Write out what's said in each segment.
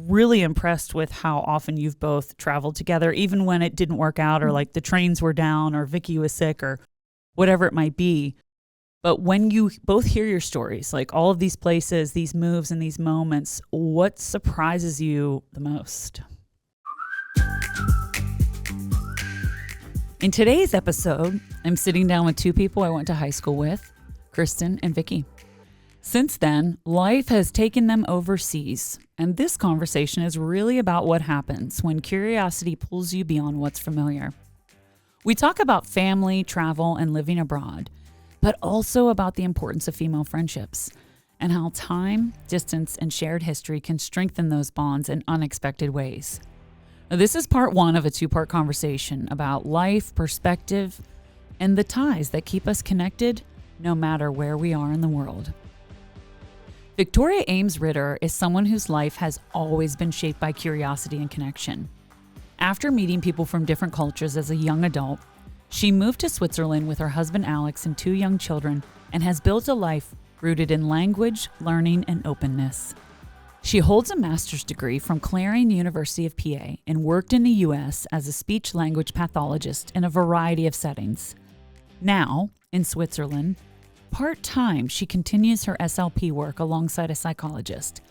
really impressed with how often you've both traveled together, even when it didn't work out or like the trains were down or Vicky was sick or whatever it might be. But when you both hear your stories, like all of these places, these moves and these moments, what surprises you the most? In today's episode, I'm sitting down with two people I went to high school with, Kristin and Vicky. Since then, life has taken them overseas, and this conversation is really about what happens when curiosity pulls you beyond what's familiar. We talk about family, travel, and living abroad, but also about the importance of female friendships and how time, distance, and shared history can strengthen those bonds in unexpected ways. Now, this is part one of a two-part conversation about life, perspective, and the ties that keep us connected no matter where we are in the world. Victoria Ames Ritter is someone whose life has always been shaped by curiosity and connection. After meeting people from different cultures as a young adult, she moved to Switzerland with her husband Alex and two young children and has built a life rooted in language, learning, and openness. She holds a master's degree from Clarion University of PA and worked in the U.S. as a speech-language pathologist in a variety of settings. Now, in Switzerland, part-time, she continues her SLP work alongside a psychologist,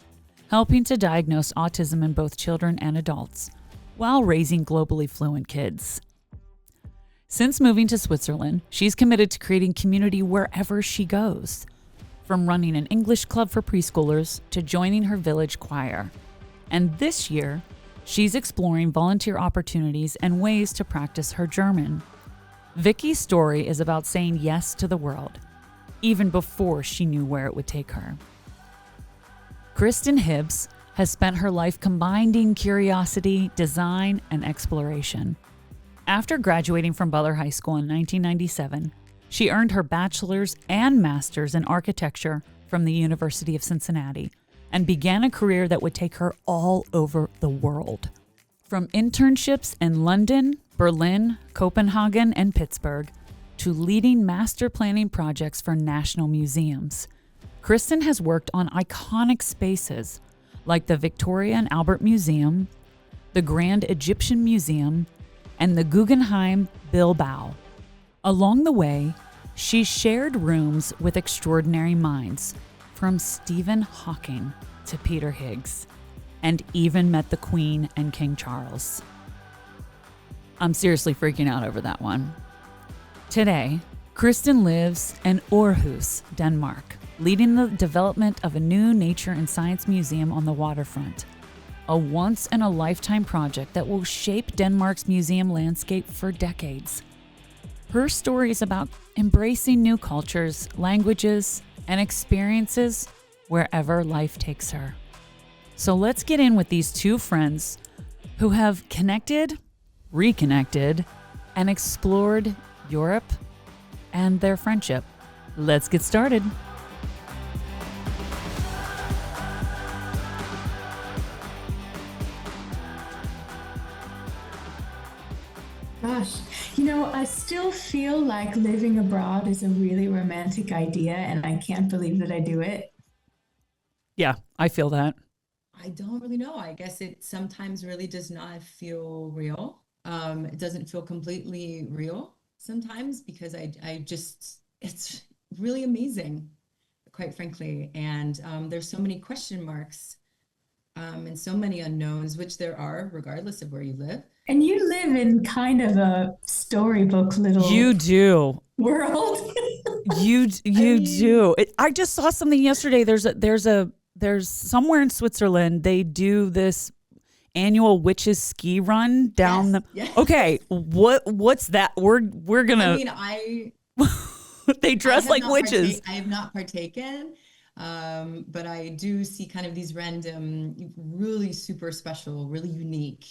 helping to diagnose autism in both children and adults, while raising globally fluent kids. Since moving to Switzerland, she's committed to creating community wherever she goes, from running an English club for preschoolers to joining her village choir. And this year, she's exploring volunteer opportunities and ways to practice her German. Vicky's story is about saying yes to the world, even before she knew where it would take her. Kristin Hibbs has spent her life combining curiosity, design, and exploration. After graduating from Butler High School in 1997, she earned her bachelor's and master's in architecture from the University of Cincinnati and began a career that would take her all over the world. From internships in London, Berlin, Copenhagen, and Pittsburgh, to leading master planning projects for national museums, Kristin has worked on iconic spaces like the Victoria and Albert Museum, the Grand Egyptian Museum, and the Guggenheim Bilbao. Along the way, she shared rooms with extraordinary minds, from Stephen Hawking to Peter Higgs, and even met the Queen and King Charles. I'm seriously freaking out over that one. Today, Kristin lives in Aarhus, Denmark, leading the development of a new nature and science museum on the waterfront, a once-in-a-lifetime project that will shape Denmark's museum landscape for decades. Her story is about embracing new cultures, languages, and experiences wherever life takes her. So let's get in with these two friends who have connected, reconnected, and explored Europe and their friendship. Let's get started. Gosh, I still feel like living abroad is a really romantic idea, and I can't believe that I do it. Yeah, I feel that. I don't really know. I guess it sometimes really does not feel real. It doesn't feel completely real sometimes because it's really amazing, quite frankly. And there's so many question marks and so many unknowns, which there are regardless of where you live. And you live in kind of a storybook little You do. world. You do. I just saw something yesterday. There's somewhere in Switzerland they do this annual witches ski run down Yes. Okay, what's that? We're gonna. They dress like witches. I have not partaken, but I do see kind of these random, really super special, really unique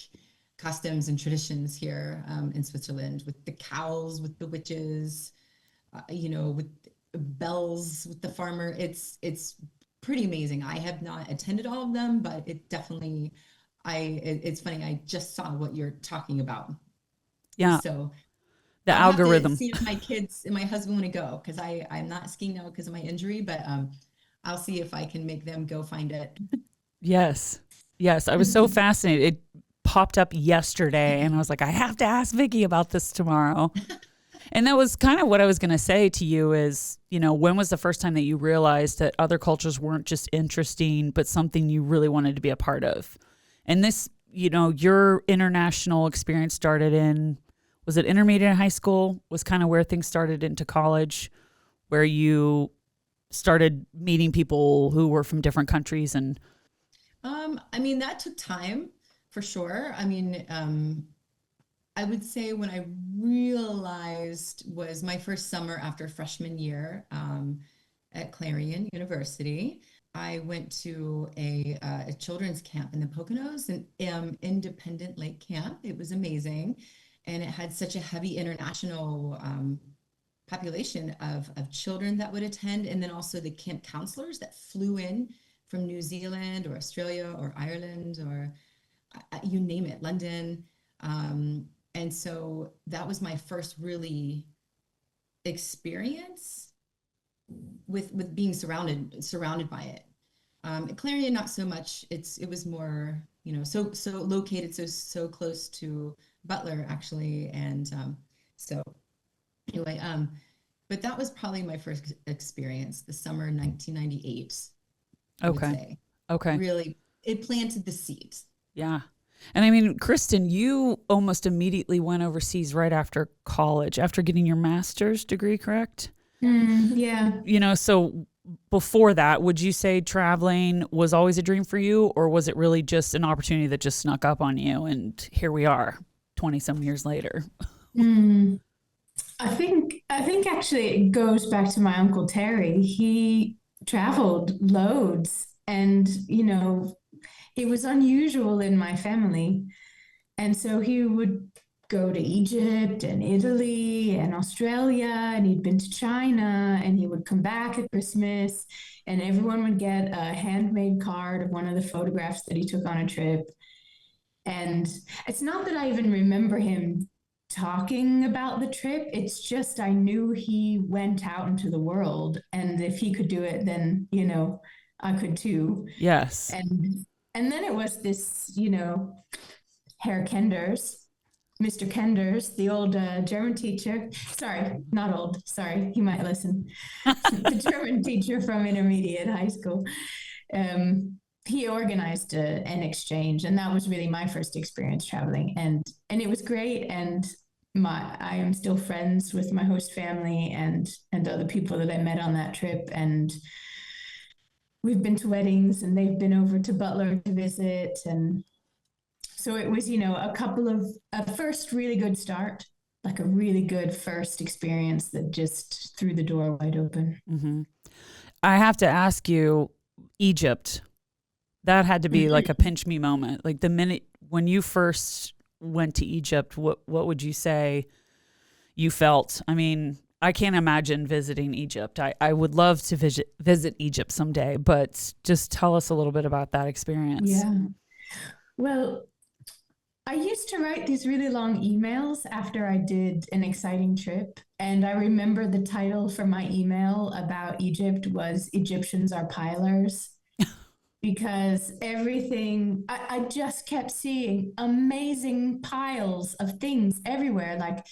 customs and traditions here in Switzerland, with the cows, with the witches, with bells, with the farmer. It's pretty amazing. I have not attended all of them, but it definitely, it's funny. I just saw what you're talking about. Yeah. So the I'll algorithm. have to see if my kids and my husband want to go, because I'm not skiing now because of my injury, but I'll see if I can make them go find it. Yes. Yes, I was so fascinated. It popped up yesterday, and I was like, I have to ask Vicky about this tomorrow. And that was kind of what I was going to say to you is, when was the first time that you realized that other cultures weren't just interesting, but something you really wanted to be a part of? And this, your international experience started was it intermediate and high school? Was kind of where things started into college, where you started meeting people who were from different countries and that took time for sure. I would say when I realized was my first summer after freshman year at Clarion University. I went to a children's camp in the Poconos, an independent lake camp. It was amazing. And it had such a heavy international population of children that would attend. And then also the camp counselors that flew in from New Zealand or Australia or Ireland or you name it, London. And so that was my first really experience with being surrounded by it. At Clarion, not so much. It was more, so located so close to Butler actually, and so anyway, but that was probably my first experience, the summer 1998. I would say. Okay. Really, it planted the seed. Yeah. And Kristin, you almost immediately went overseas right after college, after getting your master's degree, correct? Yeah. So before that, would you say traveling was always a dream for you, or was it really just an opportunity that just snuck up on you and here we are 20 some years later? I think actually it goes back to my Uncle Terry. He traveled loads and, it was unusual in my family. And so he would go to Egypt and Italy and Australia, and he'd been to China, and he would come back at Christmas, and everyone would get a handmade card of one of the photographs that he took on a trip. And it's not that I even remember him talking about the trip. It's just I knew he went out into the world, and if he could do it, then, I could too. Yes. And then it was this, Herr Kenders, Mr. Kenders, the old German teacher. Sorry, not old. Sorry, he might listen. The German teacher from intermediate high school. He organized an exchange, and that was really my first experience traveling, and it was great. And I am still friends with my host family and other people that I met on that trip, and we've been to weddings, and they've been over to Butler to visit, and so it was, a first really good start, like a really good first experience that just threw the door wide open. Mm-hmm. I have to ask you, Egypt, that had to be like a pinch me moment. Like the minute when you first went to Egypt, what would you say you felt? I can't imagine visiting Egypt. I would love to visit Egypt someday, but just tell us a little bit about that experience. Yeah. Well, I used to write these really long emails after I did an exciting trip. And I remember the title for my email about Egypt was Egyptians Are Pilers. Because everything, I just kept seeing amazing piles of things everywhere, like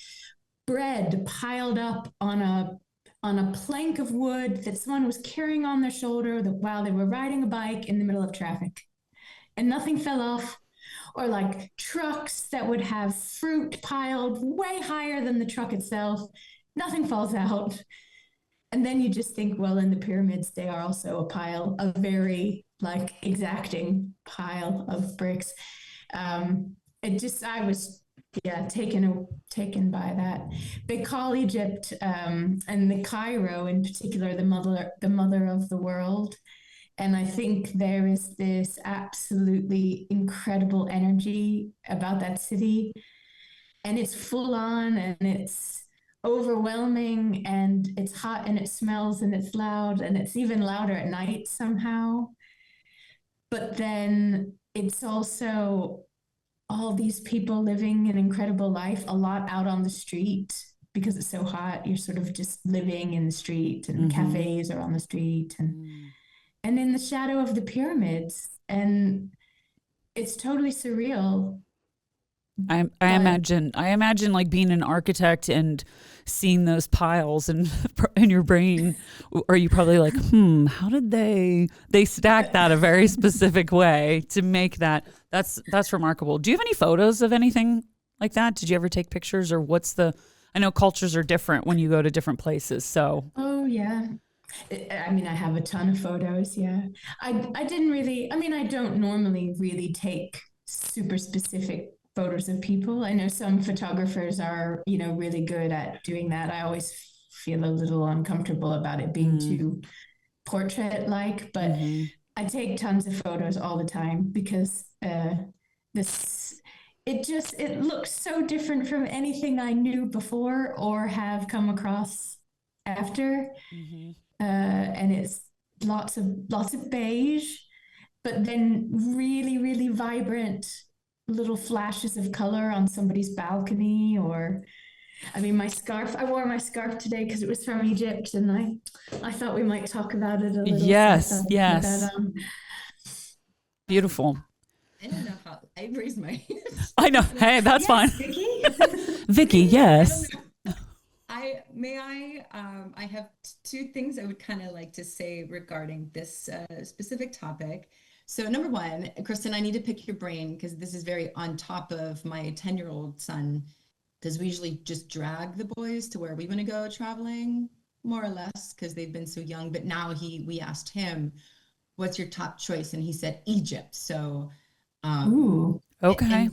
bread piled up on a plank of wood that someone was carrying on their shoulder while they were riding a bike in the middle of traffic, and nothing fell off. Or like trucks that would have fruit piled way higher than the truck itself, nothing falls out. And then you just think, well, in the pyramids, they are also a very exacting pile of bricks. I was taken by that. They call Egypt and the Cairo in particular the mother of the world. And I think there is this absolutely incredible energy about that city, and it's full on, and it's overwhelming, and it's hot, and it smells, and it's loud, and it's even louder at night somehow. But then it's also all these people living an incredible life, a lot out on the street because it's so hot. You're sort of just living in the street, and cafes are on the street, and in the shadow of the pyramids. And it's totally surreal. I But imagine like being an architect and seeing those piles and in your brain, are you probably like, how did they stack that a very specific way to make that? That's remarkable. Do you have any photos of anything like that? Did you ever take pictures, or what's the? I know cultures are different when you go to different places, so. oh yeah. I mean, I have a ton of photos. Yeah. I didn't really, I mean, I don't normally really take super specific photos of people. I know some photographers are, really good at doing that. I always feel a little uncomfortable about it being too portrait like, but Mm-hmm. I take tons of photos all the time because this it looks so different from anything I knew before or have come across after. Mm-hmm. And it's lots of beige, but then really, really vibrant little flashes of color on somebody's balcony. Or I mean, my scarf, I wore my scarf today because it was from Egypt, and I thought we might talk about it a little, so I thought Yes, I'd put that yes, on. beautiful. I don't know how I raised my hand. I know. Hey, that's fine. Yes, Vicky. Vicky, I yes. don't know. I have two things I would kind of like to say regarding this specific topic. So number one, Kristen, I need to pick your brain because this is very on top of my 10-year-old son. Does we usually just drag the boys to where we want to go traveling, more or less, because they've been so young. But now we asked him, what's your top choice? And he said Egypt. So Ooh. Okay.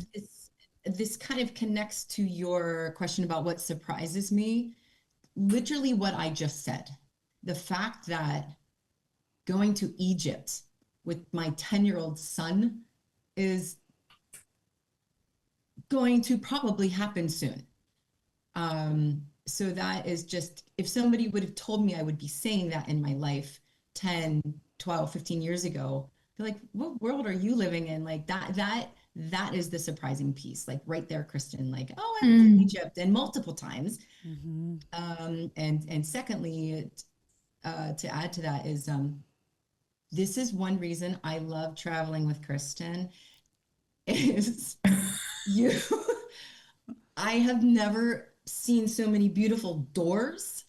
and this kind of connects to your question about what surprises me. Literally what I just said. The fact that going to Egypt with my 10-year-old son is going to probably happen soon. So that is just, if somebody would have told me I would be saying that in my life 10, 12, 15 years ago, they're like, what world are you living in? Like that is the surprising piece, like right there, Kristen, like, oh, I went to Egypt and multiple times. Mm-hmm. And secondly, to add to that is, this is one reason I love traveling with Kristen is you, I have never seen so many beautiful doors,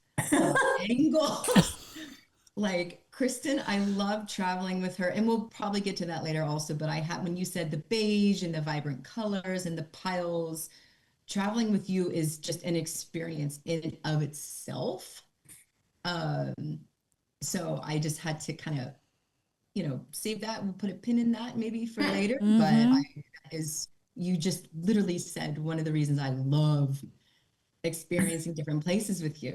angles. Like Kristen, I love traveling with her, and we'll probably get to that later also. But when you said the beige and the vibrant colors and the piles, traveling with you is just an experience in and of itself. So I just had to kind of, save that. We'll put a pin in that maybe for later. Mm-hmm. But you just literally said one of the reasons I love experiencing different places with you.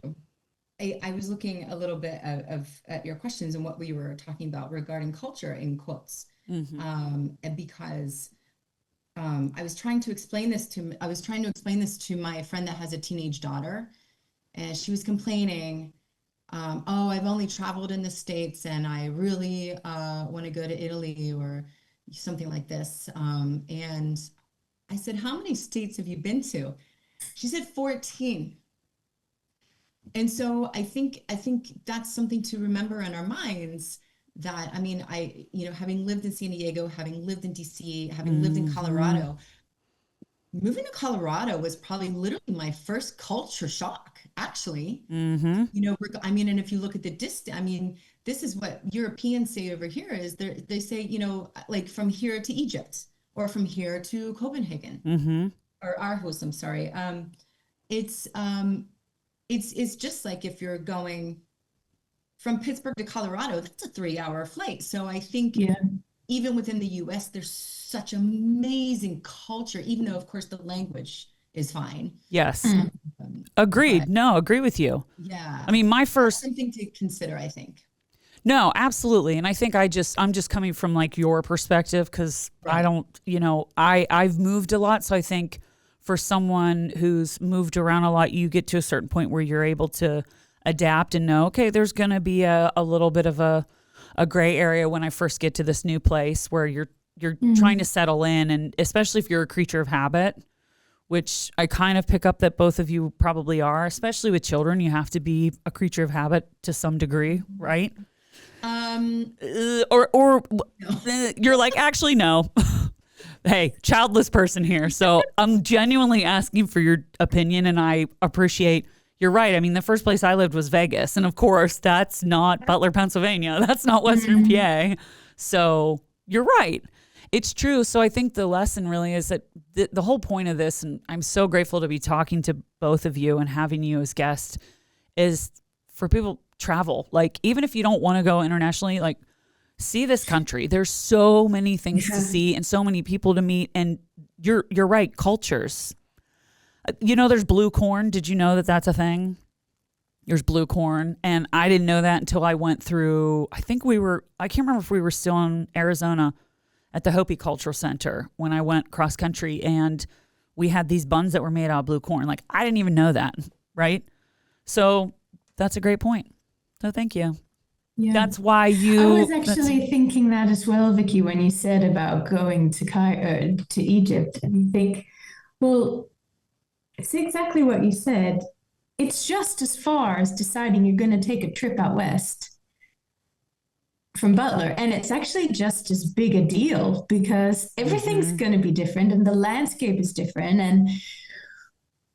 I was looking a little bit at your questions and what we were talking about regarding culture in quotes. Mm-hmm. And because I was trying to explain this to my friend that has a teenage daughter, and she was complaining, oh, I've only traveled in the States and I really want to go to Italy or something like this. And I said, how many states have you been to? She said 14. And so I think that's something to remember in our minds, that, I mean, having lived in San Diego, having lived in DC, having lived in Colorado, moving to Colorado was probably literally my first culture shock, actually. Mm-hmm. I mean, and if you look at the distance, I mean, this is what Europeans say over here is they say, like from here to Egypt or from here to Copenhagen, Mm-hmm. or Aarhus, I'm sorry. It's just like if you're going from Pittsburgh to Colorado, that's a 3-hour flight. So I think even within the US, there's such amazing culture, even though, of course, the language is fine. Yes. Agreed. No, agree with you. Yeah. I mean, my That's first. something to consider, I think. No, absolutely. And I think I'm just coming from like your perspective because I don't, I've moved a lot. So I think for someone who's moved around a lot, you get to a certain point where you're able to adapt and know, okay, there's going to be a little bit of a gray area when I first get to this new place where you're trying to settle in. And especially if you're a creature of habit, which I kind of pick up that both of you probably are, especially with children, you have to be a creature of habit to some degree, right? No. Or you're like, actually, no. Hey, childless person here. So I'm genuinely asking for your opinion, and I appreciate. You're right. I mean, the first place I lived was Vegas, and of course, that's not Butler, Pennsylvania. That's not Western PA. So you're right. It's true. So I think the lesson really is that the whole point of this, and I'm so grateful to be talking to both of you and having you as guests, is for people travel. Like, even if you don't want to go internationally, like, see this country. There's so many things to see and so many people to meet. And you're right, cultures. There's blue corn. Did you know that that's a thing? There's blue corn. And I didn't know that until I went through, I can't remember if we were still in Arizona at the Hopi Cultural Center when I went cross country, and we had these buns that were made out of blue corn. Like, I didn't even know that, right? So that's a great point. So thank you. Yeah. That's why I was actually thinking that as well, Vicky, when you said about going to Egypt. And you think, well, it's exactly what you said. It's just as far as deciding you're going to take a trip out west from Butler. And it's actually just as big a deal because everything's going to be different and the landscape is different. And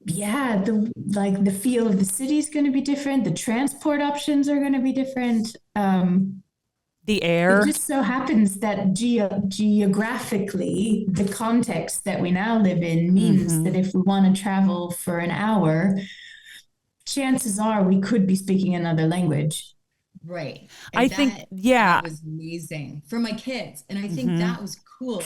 yeah, the feel of the city is going to be different. The transport options are going to be different. The air. It just so happens that geographically, the context that we now live in means that if we want to travel for an hour, chances are we could be speaking another language. Right. And I think, yeah. That was amazing for my kids. And I think that was cool.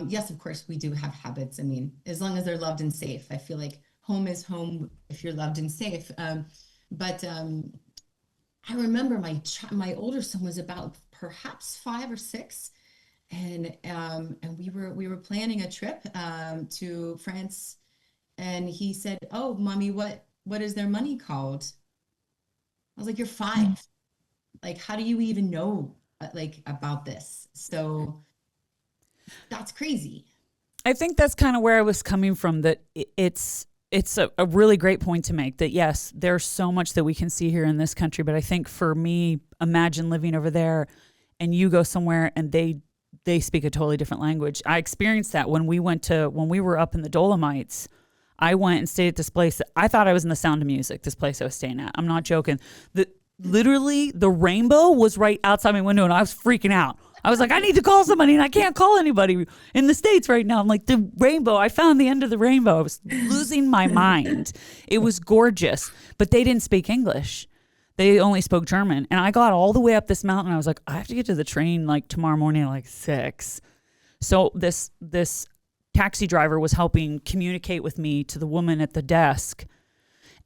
Yes, of course, we do have habits. I mean, as long as they're loved and safe, I feel like home is home if you're loved and safe. But I remember my older son was about perhaps 5 or 6, and we were planning a trip to France, and he said, "Oh, mommy, what is their money called?" I was like, "You're 5. Like, how do you even know about this?" So that's crazy. I think that's kind of where I was coming from, that it's a really great point to make, that yes, there's so much that we can see here in this country. But I think for me, imagine living over there and you go somewhere and they speak a totally different language. I experienced that when we were up in the Dolomites. I went and stayed at this place that I thought I was in The Sound of Music, this place I was staying at. I'm not joking. Literally, the rainbow was right outside my window and I was freaking out. I was like, I need to call somebody and I can't call anybody in the States right now. I'm like, the rainbow, I found the end of the rainbow. I was losing my mind. It was gorgeous, but they didn't speak English. They only spoke German. And I got all the way up this mountain. I was like, I have to get to the train like tomorrow morning at like 6. So this taxi driver was helping communicate with me to the woman at the desk.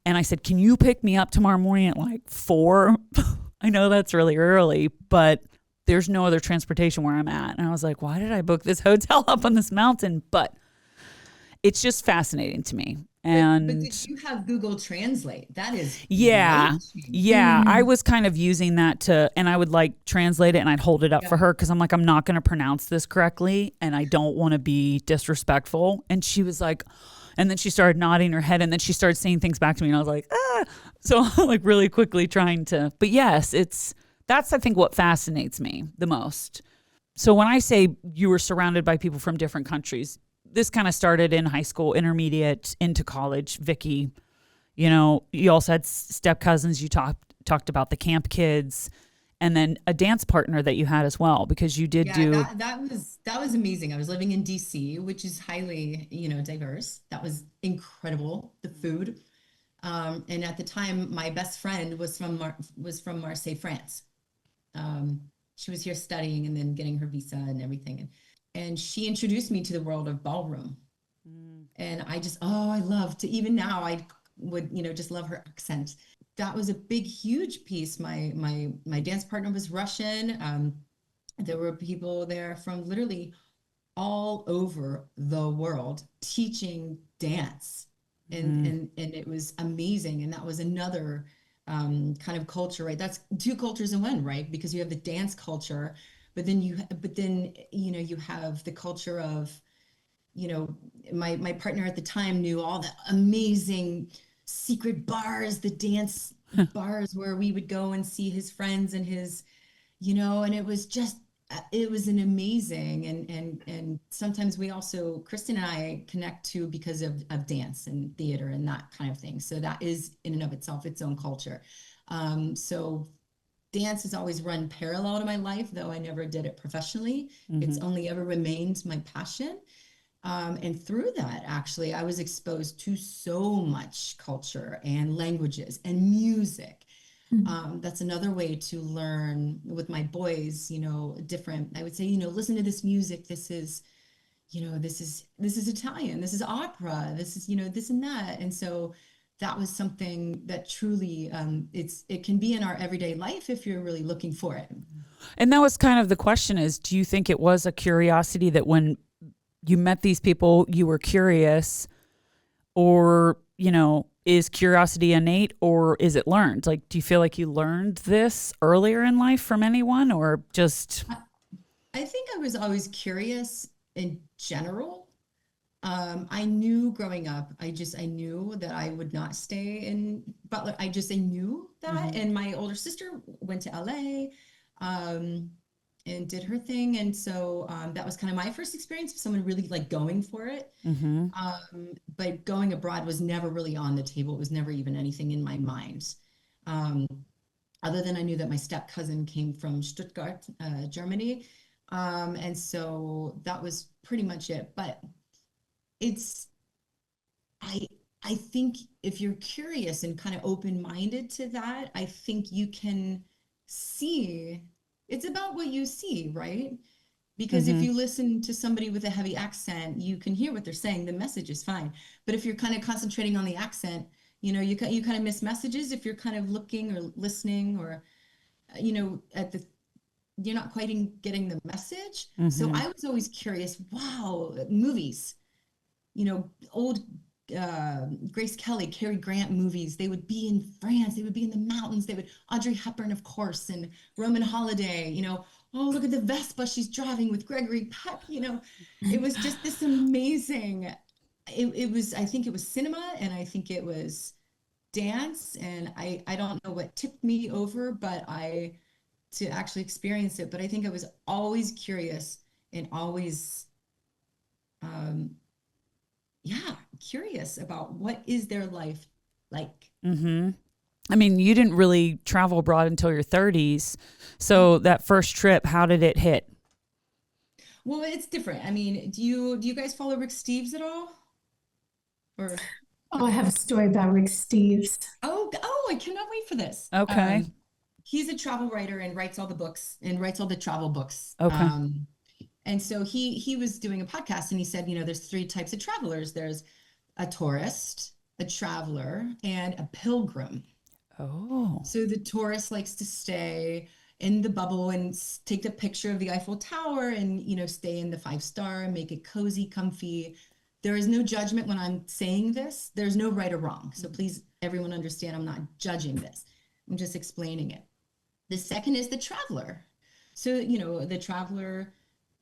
And I said, can you pick me up tomorrow morning at like 4? I know that's really early, but there's no other transportation where I'm at. And I was like, why did I book this hotel up on this mountain? But it's just fascinating to me. And but did you have Google Translate? That is yeah. I was kind of using that and I would like translate it and I'd hold it up for her because I'm like, I'm not going to pronounce this correctly and I don't want to be disrespectful. And she was like, and then she started nodding her head and then she started saying things back to me and I was like, ah. So like really quickly trying to, but yes, that's I think what fascinates me the most. So when I say you were surrounded by people from different countries, this kind of started in high school, intermediate, into college. Vicky, you also had step cousins. You talked about the camp kids, and then a dance partner that you had as well, because you did do that was amazing. I was living in DC, which is highly diverse. That was incredible. The food, and at the time, my best friend was from Marseille, France. She was here studying and then getting her visa and everything. And she introduced me to the world of ballroom. And I love to, even now I would, just love her accent. That was a big, huge piece. My dance partner was Russian. There were people there from literally all over the world teaching dance. And it was amazing. And that was another kind of culture, right? That's 2 cultures in one, right? Because you have the dance culture, but then you have the culture of, my partner at the time knew all the amazing secret bars, the dance bars where we would go and see his friends and his, and it was just it was an amazing, and sometimes we also, Kristin and I connect too because of dance and theater and that kind of thing. So that is in and of itself its own culture. So dance has always run parallel to my life, though I never did it professionally. It's only ever remained my passion. And through that, actually, I was exposed to so much culture and languages and music. That's another way to learn with my boys, different. I would say, listen to this music. This is, this is Italian. This is opera. This is, this and that. And so that was something that truly, it can be in our everyday life if you're really looking for it. And that was kind of the question is, do you think it was a curiosity that when you met these people, you were curious, or, is curiosity innate or is it learned? Like, do you feel like you learned this earlier in life from anyone or just? I think I was always curious in general. I knew growing up, I knew that I would not stay in Butler. I knew that. And my older sister went to LA, and did her thing. And so that was kind of my first experience of someone really like going for it. But going abroad was never really on the table. It was never even anything in my mind. Other than I knew that my step cousin came from Stuttgart, Germany. And so that was pretty much it. But I think if you're curious and kind of open-minded to that, I think you can see, it's about what you see, right? Because if you listen to somebody with a heavy accent, you can hear what they're saying. The message is fine. But if you're kind of concentrating on the accent, you kind of miss messages if you're kind of looking or listening or, you're not quite getting the message. So I was always curious, wow, movies, old Grace Kelly, Cary Grant movies. They would be in France. They would be in the mountains. Audrey Hepburn, of course, and Roman Holiday, oh, look at the Vespa she's driving with Gregory Peck. It was just this amazing, it was, I think it was cinema, and I think it was dance. And I don't know what tipped me over, to actually experience it. But I think I was always curious and always, curious about what is their life like. I mean, you didn't really travel abroad until your 30s. So that first trip, how did it hit? Well, it's different. I mean, do you guys follow Rick Steves at all? Or I have a story about Rick Steves. Oh, I cannot wait for this. Okay. He's a travel writer and writes all the books and writes all the travel books. Okay. And so he was doing a podcast and he said, there's 3 types of travelers. There's a tourist, a traveler, and a pilgrim. Oh. So the tourist likes to stay in the bubble and take the picture of the Eiffel Tower and, stay in the 5-star and make it cozy, comfy. There is no judgment when I'm saying this. There's no right or wrong. So please, everyone understand, I'm not judging this. I'm just explaining it. The second is the traveler. So, the traveler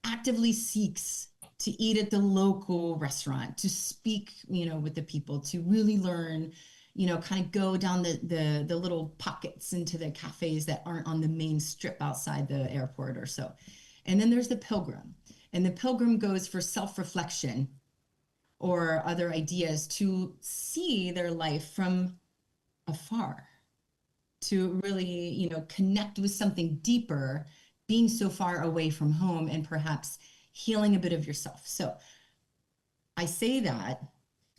actively seeks to eat at the local restaurant, to speak, with the people, to really learn, kind of go down the little pockets into the cafes that aren't on the main strip outside the airport or so. And then there's the pilgrim. And the pilgrim goes for self-reflection or other ideas, to see their life from afar, to really, connect with something deeper, being so far away from home and perhaps healing a bit of yourself. So I say that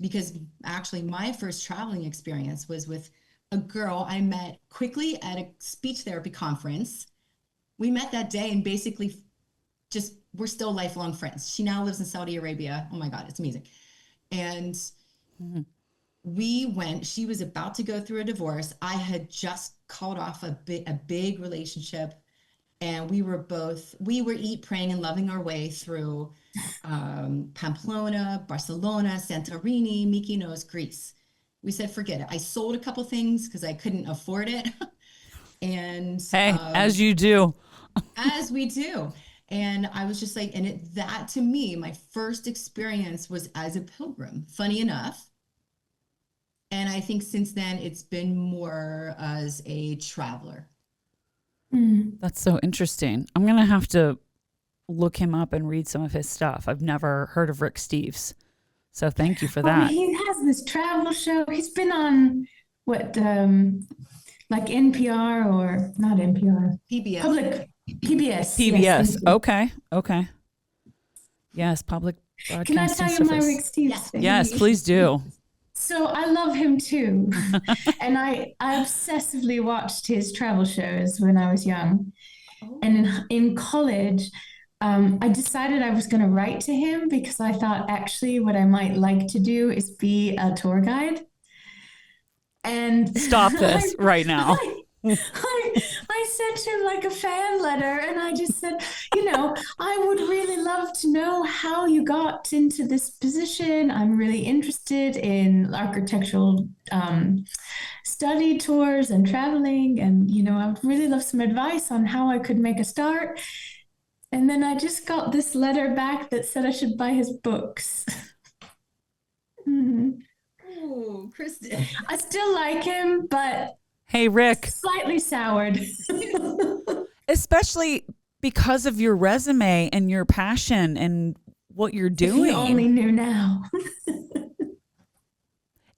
because actually my first traveling experience was with a girl I met quickly at a speech therapy conference. We met that day and basically we're still lifelong friends. She now lives in Saudi Arabia. Oh my God, it's amazing. And she was about to go through a divorce. I had just called off a big relationship. And we were eat, praying, and loving our way through Pamplona, Barcelona, Santorini, Mykonos, Greece. We said, forget it. I sold a couple things because I couldn't afford it. And hey, as you do. As we do. And I was just like, that to me, my first experience was as a pilgrim, funny enough. And I think since then it's been more as a traveler. That's so interesting. I'm going to have to look him up and read some of his stuff. I've never heard of Rick Steves. So thank you for Well, that. he has this travel show. He's been on what, like NPR or not NPR? PBS. Public PBS. PBS. Yes, Okay. Yes, public broadcasting. Can I tell you my service. Rick Steves thing? Yes, please do. So I love him too. And I obsessively watched his travel shows when I was young. Oh. And in college, I decided I was going to write to him because I thought actually what I might like to do is be a tour guide. And Stop this right now. I sent him like a fan letter and I just said, I would really love to know how you got into this position. I'm really interested in architectural study tours and traveling. And, I would really love some advice on how I could make a start. And then I just got this letter back that said I should buy his books. Oh, Kristin. I still like him, but Hey, Rick. slightly soured. Especially because of your resume and your passion and what you're If doing. you only knew now.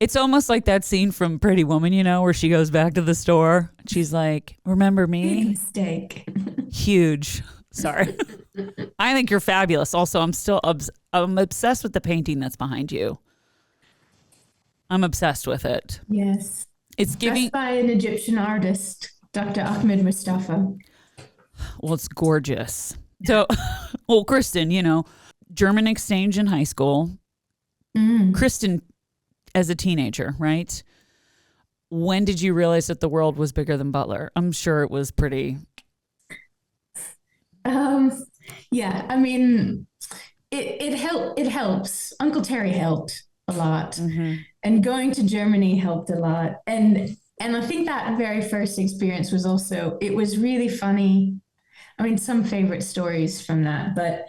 It's almost like that scene from Pretty Woman, where she goes back to the store. She's like, remember Big me? mistake. Huge. Sorry. I think you're fabulous. Also, I'm obsessed with the painting that's behind you. I'm obsessed with it. Yes. It's giving. That's by an Egyptian artist, Dr. Ahmed Mustafa. Well, it's gorgeous. So, Kristin, German exchange in high school. Kristin, as a teenager, right? When did you realize that the world was bigger than Butler? I'm sure it was pretty. Yeah, I mean, it helps. Uncle Terry helped a lot. And going to Germany helped a lot. And I think that very first experience was also, it was really funny. I mean, some favorite stories from that, but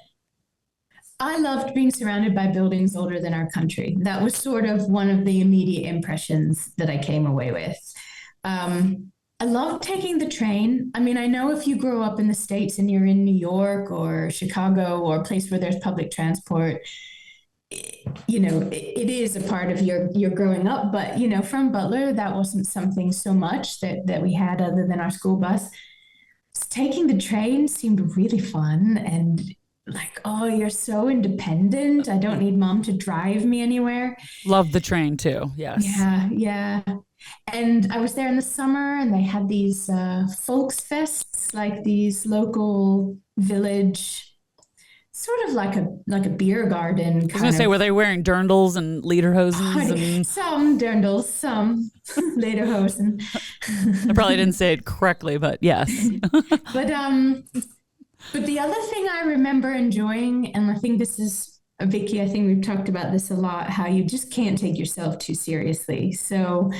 I loved being surrounded by buildings older than our country. That was sort of one of the immediate impressions that I came away with. I love taking the train. I mean, I know if you grow up in the States and you're in New York or Chicago or a place where there's public transport, it is a part of your growing up. But, from Butler, that wasn't something so much that we had other than our school bus. Taking the train seemed really fun and like, oh, you're so independent. I don't need mom to drive me anywhere. Love the train too. Yes. Yeah. And I was there in the summer and they had these Volksfests, like these local village, sort of like a beer garden. I was going to say, were they wearing dirndls and lederhosen? And... Some dirndls, some lederhosen. I probably didn't say it correctly, but yes. But the other thing I remember enjoying, and I think this is, Vicky, I think we've talked about this a lot, how you just can't take yourself too seriously. So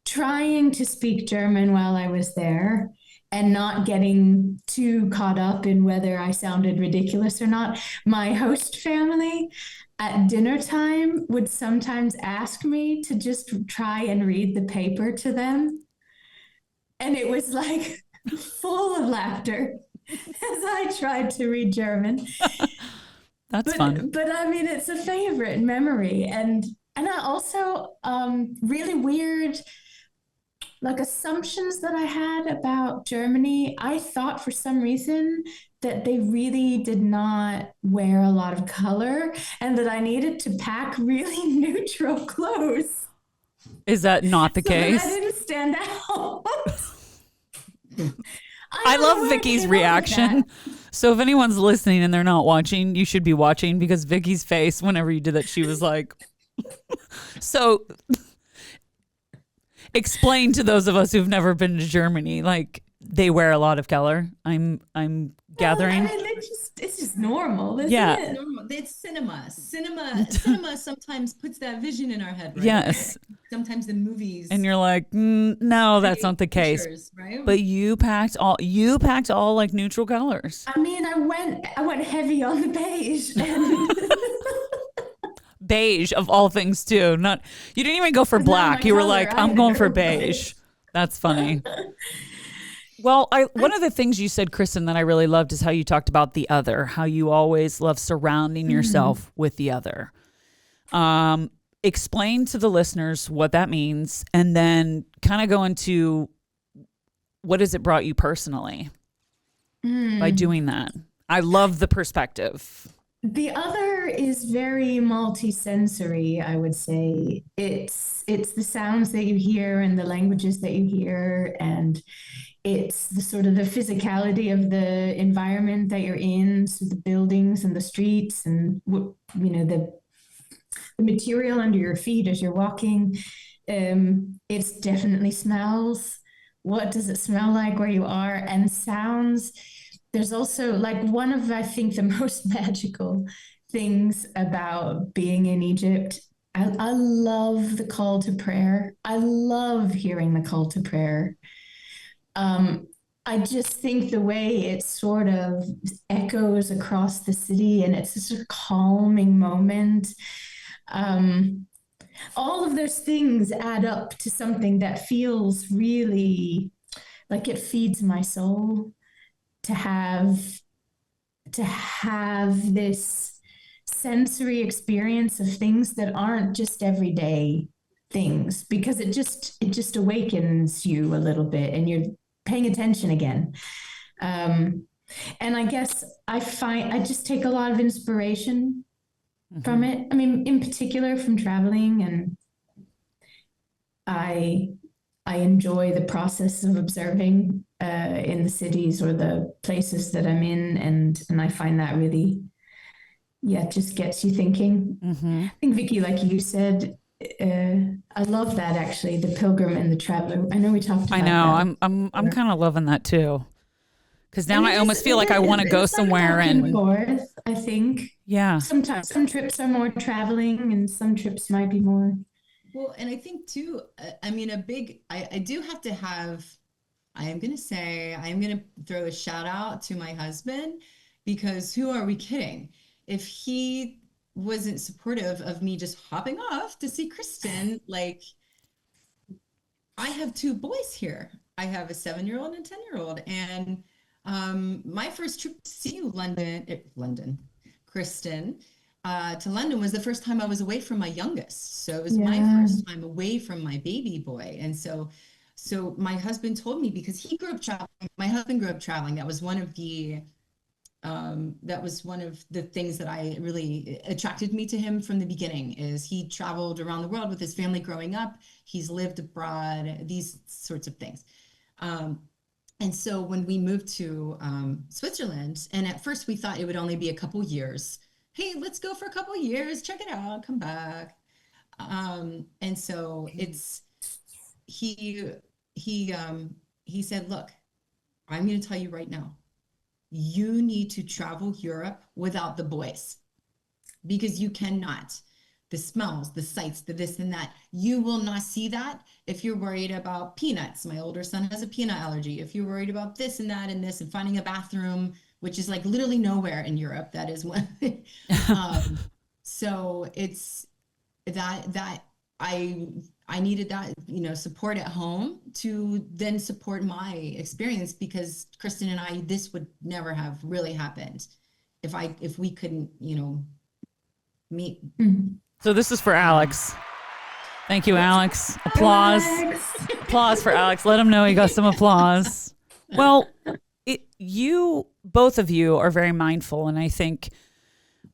trying to speak German while I was there and not getting too caught up in whether I sounded ridiculous or not. My host family at dinner time would sometimes ask me to just try and read the paper to them. And it was like full of laughter as I tried to read German. That's fun. But I mean, it's a favorite memory. And I also really weird like assumptions that I had about Germany. I thought for some reason that they really did not wear a lot of color and that I needed to pack really neutral clothes. Is that not the case? That I didn't stand out. I love Vicky's reaction. So if anyone's listening and they're not watching, you should be watching because Vicky's face whenever you did that, she was like, so explain to those of us who've never been to Germany, like they wear a lot of color. I'm gathering. I mean, it's just normal. Isn't it? Normal. It's cinema. Cinema sometimes puts that vision in our head, right? Yes. Sometimes the movies. And you're like, no, that's not the case. Pictures, right? But you packed all like neutral colors. I mean, I went heavy on the beige. And beige of all things too. You didn't even go for black. You were color like, I'm going either, for but- beige. That's funny. Well, one of the things you said, Kristen, that I really loved is how you talked about the other, how you always love surrounding yourself with the other. Explain to the listeners what that means, and then kind of go into what has it brought you personally by doing that. I love the perspective. The other is very multisensory, I would say. It's the sounds that you hear and the languages that you hear, and it's the sort of the physicality of the environment that you're in, so the buildings and the streets and the material under your feet as you're walking. It's definitely smells. What does it smell like where you are? And sounds. There's also like one of, I think, the most magical things about being in Egypt. I love the call to prayer. I love hearing the call to prayer. I just think the way it sort of echoes across the city, and it's just a calming moment. All of those things add up to something that feels really like it feeds my soul to have this sensory experience of things that aren't just everyday things, because it just awakens you a little bit and you're paying attention again. And I guess I just take a lot of inspiration from it. I mean, in particular from traveling, and I enjoy the process of observing in the cities or the places that I'm in, and I find that really, it just gets you thinking. I think, Vicky, like you said, I love that, actually, the pilgrim and the traveler. I know we talked about that. I'm kind of loving that too. Because now I almost feel like I want to go somewhere back and forth, I think. Yeah. Sometimes some trips are more traveling and some trips might be more. Well, and I think too, I mean, I do have to have, I am going to throw a shout out to my husband, because who are we kidding? If he wasn't supportive of me just hopping off to see Kristin, like, I have two boys here. I have a 7-year-old and a 10-year-old. And my first trip to see Kristin, to London was the first time I was away from my youngest. So it was my first time away from my baby boy. And so my husband told me, because he grew up traveling, my husband grew up traveling. That was one of the things that I really attracted me to him from the beginning, is he traveled around the world with his family growing up. He's lived abroad, these sorts of things. And so when we moved to Switzerland, and at first we thought it would only be a couple years. Hey, let's go for a couple years, check it out, come back. And so he said, look, I'm going to tell you right now, you need to travel Europe without the boys, because you cannot. The smells, the sights, the this and that. You will not see that if you're worried about peanuts. My older son has a peanut allergy. If you're worried about this and that and this, and finding a bathroom, which is like literally nowhere in Europe, that is one. So it's that I needed that, support at home to then support my experience, because Kristin and I, this would never have really happened if we couldn't, meet. So this is for Alex. Thank you, Alex. Applause. Applause for Alex. Let him know he got some applause. Well, both of you are very mindful. And I think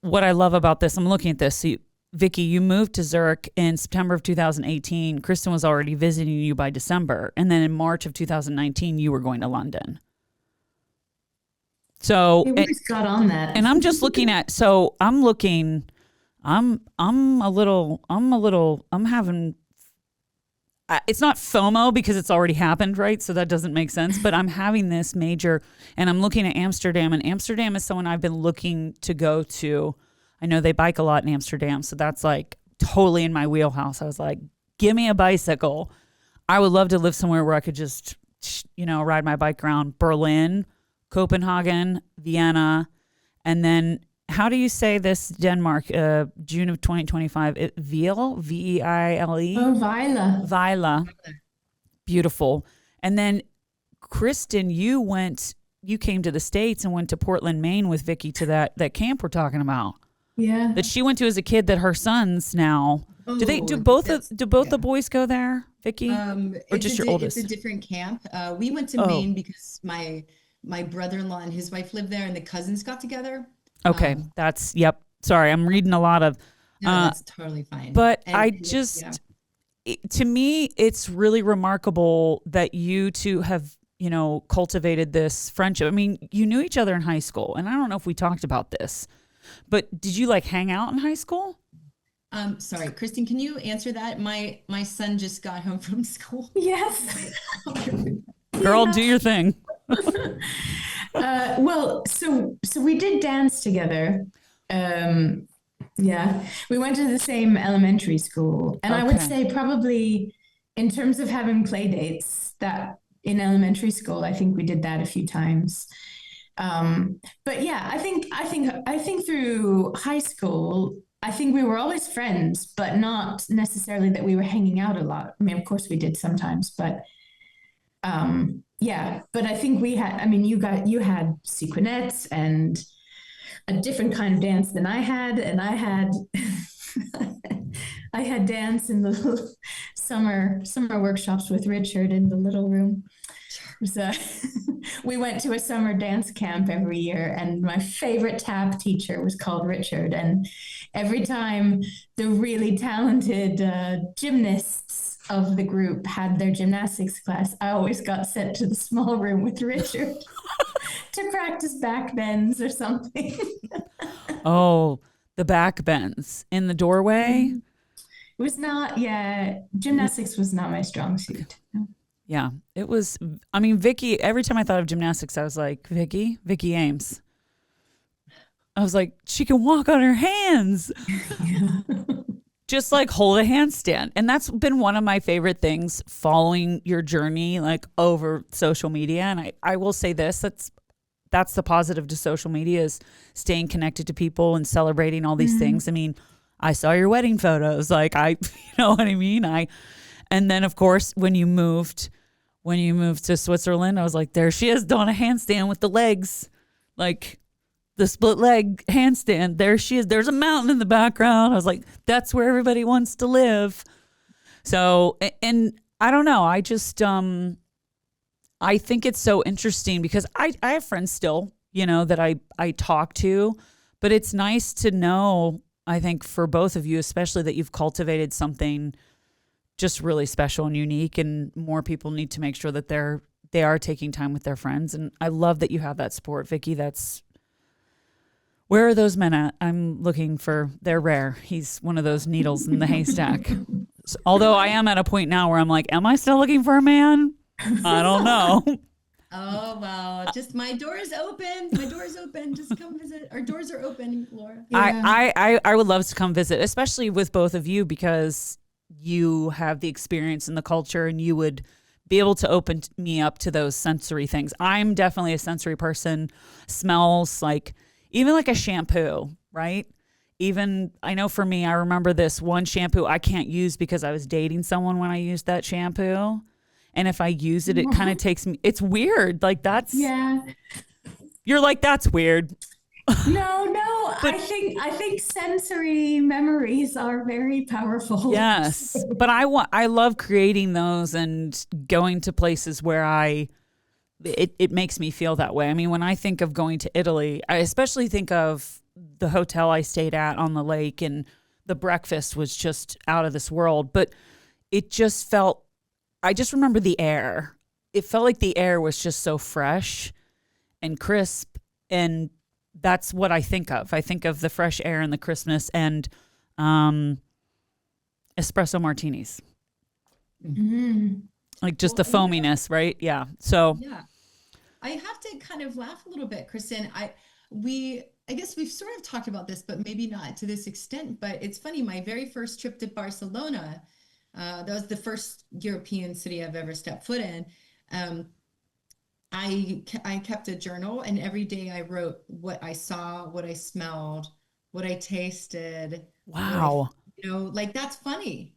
what I love about this, I'm looking at this. So Vicky, you moved to Zurich in September of 2018. Kristin was already visiting you by December. And then in March of 2019, you were going to London. So we just got on that. And I'm just looking at, it's not FOMO because it's already happened, right? So that doesn't make sense, but I'm having this major, and I'm looking at Amsterdam, and Amsterdam is someone I've been looking to go to. I know they bike a lot in Amsterdam, so that's like totally in my wheelhouse. I was like, give me a bicycle. I would love to live somewhere where I could just, ride my bike around Berlin, Copenhagen, Vienna, and then how do you say this? Denmark, June of 2025. Veile, Veile. Oh, Veile. Veile. Beautiful. And then Kristin, you came to the States and went to Portland, Maine with Vicky to that camp we're talking about. Yeah. That she went to as a kid that her sons now. Do both the boys go there, Vicky? Or just your oldest? It's a different camp. We went to Maine because my brother-in-law and his wife lived there and the cousins got together. Okay. Yep. Sorry, I'm reading a lot of no, that's totally fine. But to me, it's really remarkable that you two have, cultivated this friendship. I mean, you knew each other in high school, and I don't know if we talked about this, but did you hang out in high school? Sorry, Kristin, can you answer that? My son just got home from school. Yes. Girl, do your thing. Well, so we did dance together. Yeah, we went to the same elementary school, and I would say probably in terms of having play dates, that in elementary school, I think we did that a few times. But yeah, I think through high school, I think we were always friends, but not necessarily that we were hanging out a lot. I mean, of course we did sometimes, but yeah. But I think we had. I mean, you had sequinettes and a different kind of dance than I had, and I had I had dance in the summer workshops with Richard in the little room. So we went to a summer dance camp every year, and my favorite tap teacher was called Richard. And every time the really talented gymnasts of the group had their gymnastics class, I always got sent to the small room with Richard to practice back bends or something. Oh, the back bends in the doorway? It was not, gymnastics was not my strong suit. No. Yeah, it was. I mean, Vicky, every time I thought of gymnastics, I was like, Vicky Ames. I was like, she can walk on her hands. Yeah. Just hold a handstand. And that's been one of my favorite things following your journey, over social media. And I will say this, that's the positive to social media, is staying connected to people and celebrating all these things. I mean, I saw your wedding photos. You know what I mean? And then of course, when you moved to Switzerland, I was like, there she is doing a handstand with the legs, the split leg handstand. There she is. There's a mountain in the background. I was like, that's where everybody wants to live. So, and I don't know. I just, I think it's so interesting because I have friends still, that I talk to, but it's nice to know, I think for both of you, especially, that you've cultivated something just really special and unique, and more people need to make sure that they are taking time with their friends. And I love that you have that support, Vicky. Where are those men at? I'm looking for, they're rare. He's one of those needles in the haystack. So, although I am at a point now where I'm like, am I still looking for a man? I don't know. Oh, wow. Just my door is open. My door is open. Just come visit. Our doors are open, Laura. Yeah. I would love to come visit, especially with both of you, because you have the experience in the culture and you would be able to open me up to those sensory things. I'm definitely a sensory person. Smells, even a shampoo, right? Even, I know for me, I remember this one shampoo I can't use because I was dating someone when I used that shampoo. And if I use it, it kind of takes me, it's weird. You're like, that's weird. No, but, I think sensory memories are very powerful. Yes. But I love creating those and going to places where it makes me feel that way. I mean, when I think of going to Italy, I especially think of the hotel I stayed at on the lake, and the breakfast was just out of this world. But it just felt, I just remember the air. It felt like the air was just so fresh and crisp, and that's what I think of. I think of the fresh air and the crispness and espresso martinis. Mm-hmm. Just the foaminess, right? Yeah. So yeah. I have to kind of laugh a little bit, Kristin. I guess we've sort of talked about this, but maybe not to this extent. But it's funny, my very first trip to Barcelona, that was the first European city I've ever stepped foot in. I kept a journal, and every day I wrote what I saw, what I smelled, what I tasted. Wow. That's funny,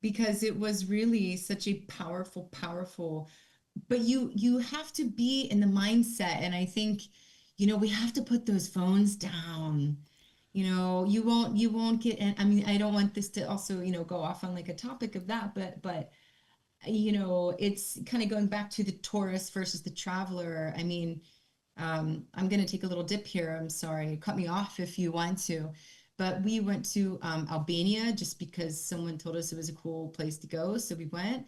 because it was really such a powerful but you have to be in the mindset. And I think, we have to put those phones down. You won't get in. I mean, I don't want this to also, go off on like a topic of that, but it's kind of going back to the tourist versus the traveler. I mean, I'm going to take a little dip here. I'm sorry. Cut me off if you want to. But we went to Albania just because someone told us it was a cool place to go. So we went.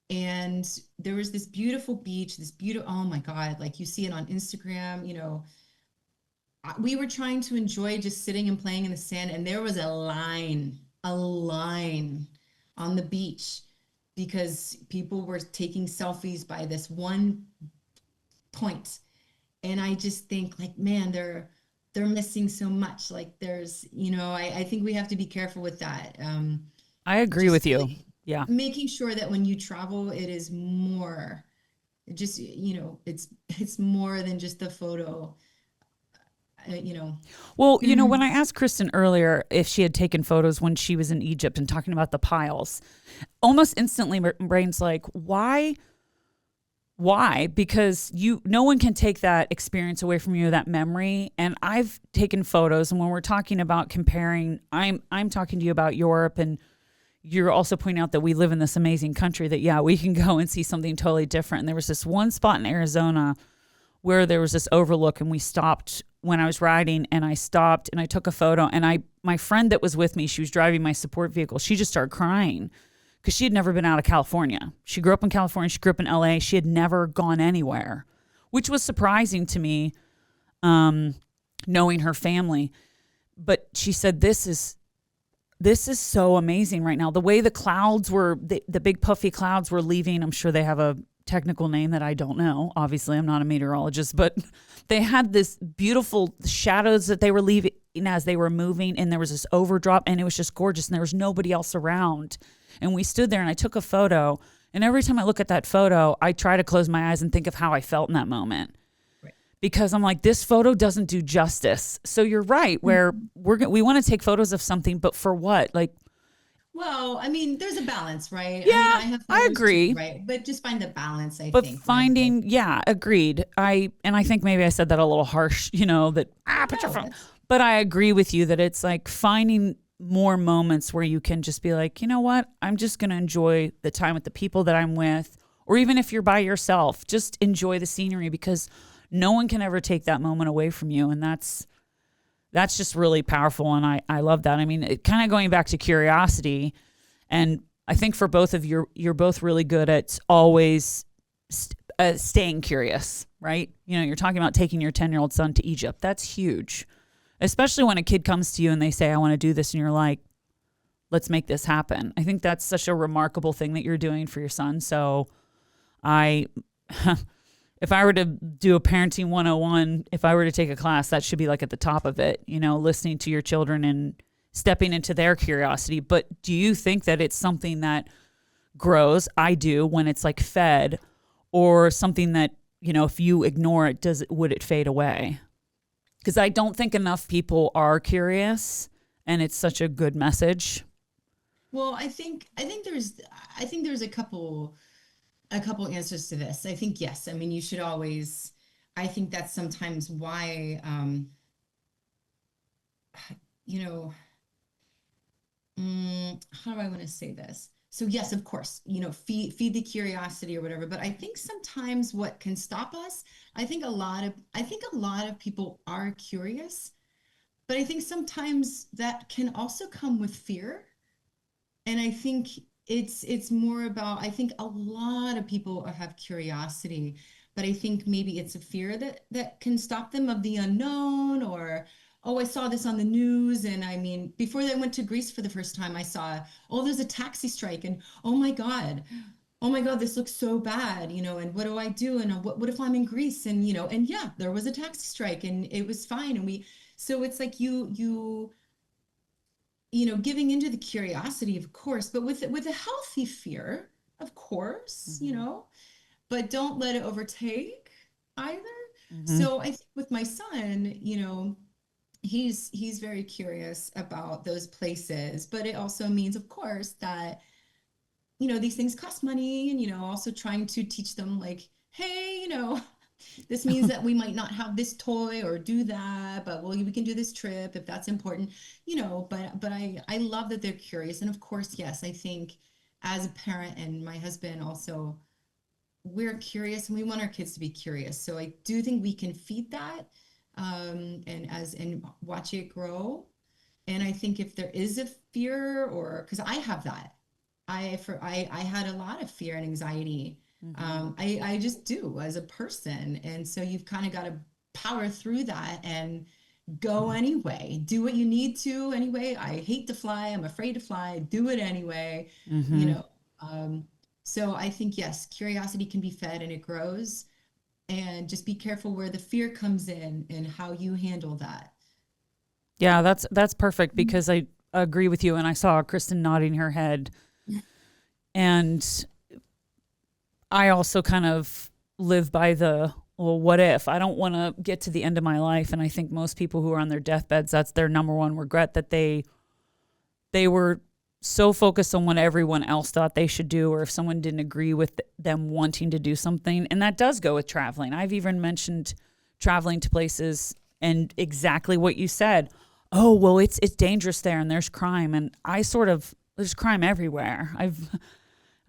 And there was this beautiful beach, oh my God, like you see it on Instagram, we were trying to enjoy just sitting and playing in the sand. And there was a line on the beach because people were taking selfies by this one point. And I just think like, man, they're missing so much. Like there's, I think we have to be careful with that. I agree with you. Like, yeah. Making sure that when you travel, it is more just, it's more than just the photo. Well, when I asked Kristin earlier if she had taken photos when she was in Egypt and talking about the piles, almost instantly my brain's like, why? Because no one can take that experience away from you, that memory. And I've taken photos, and when we're talking about comparing, I'm talking to you about Europe, and you're also pointing out that we live in this amazing country that, yeah, we can go and see something totally different. And there was this one spot in Arizona where there was this overlook, and we stopped when I was riding, and I stopped and I took a photo, and my friend that was with me, she was driving my support vehicle. She just started crying because she had never been out of California. She grew up in California. She grew up in LA. She had never gone anywhere, which was surprising to me, knowing her family. But she said, this is so amazing right now. The way the clouds were, the big puffy clouds were leaving. I'm sure they have a technical name that I don't know. Obviously, I'm not a meteorologist, but they had this beautiful shadows that they were leaving as they were moving, and there was this overdrop, and it was just gorgeous, and there was nobody else around. And we stood there, and I took a photo, and every time I look at that photo, I try to close my eyes and think of how I felt in that moment. Right. Because I'm like, this photo doesn't do justice. So you're right, where we want to take photos of something, but for what? Like, well, I mean, there's a balance, right? Yeah, I agree. Too, right. But just find the balance, I think. But finding, yeah, agreed. I think maybe I said that a little harsh, that, put your phone. But I agree with you that it's like finding more moments where you can just be like, you know what? I'm just going to enjoy the time with the people that I'm with. Or even if you're by yourself, just enjoy the scenery, because no one can ever take that moment away from you. And that's just really powerful, and I love that. I mean, it kind of going back to curiosity, and I think for both of you, you're both really good at always staying curious, right? You're talking about taking your 10-year-old son to Egypt. That's huge, especially when a kid comes to you and they say, I want to do this, and you're like, let's make this happen. I think that's such a remarkable thing that you're doing for your son. So if I were to do a parenting 101, if I were to take a class, that should be like at the top of it, listening to your children and stepping into their curiosity. But do you think that it's something that grows? I do, when it's like fed, or something that, if you ignore it, would it fade away? Because I don't think enough people are curious, and it's such a good message. Well, I think there's a couple answers to this. I think, yes. I mean, you should always, I think that's sometimes why, how do I want to say this? So yes, of course, feed the curiosity or whatever. But I think sometimes what can stop us, I think a lot of people are curious, but I think sometimes that can also come with fear. And I think it's more about, I think a lot of people have curiosity, but I think maybe it's a fear that can stop them, of the unknown, or, oh, I saw this on the news. And I mean, before I went to Greece for the first time, I saw, oh, there's a taxi strike, and oh my God, this looks so bad, and what do I do? And what if I'm in Greece? And, and yeah, there was a taxi strike, and it was fine. And so it's like giving into the curiosity, of course, but with a healthy fear, of course, but don't let it overtake either. Mm-hmm. So I think with my son, he's very curious about those places, but it also means, of course, that these things cost money, and, also trying to teach them like, hey, this means that we might not have this toy or do that, but well, we can do this trip if that's important, but I love that they're curious. And of course, yes, I think as a parent and my husband also, we're curious and we want our kids to be curious. So I do think we can feed that, and watch it grow. And I think if there is a fear, or because I have that, I had a lot of fear and anxiety. I just do as a person. And so you've kind of got to power through that and go anyway. Do what you need to anyway. I hate to fly. I'm afraid to fly. Do it anyway. So I think, yes, curiosity can be fed and it grows. And just be careful where the fear comes in and how you handle that. Yeah, that's perfect, because I agree with you. And I saw Kristin nodding her head. And I also kind of live by the, well, what if? I don't want to get to the end of my life. And I think most people who are on their deathbeds, that's their number one regret, that they were so focused on what everyone else thought they should do, or if someone didn't agree with them wanting to do something. And that does go with traveling. I've even mentioned traveling to places and exactly what you said. Oh, well, it's dangerous there and there's crime. And there's crime everywhere. I've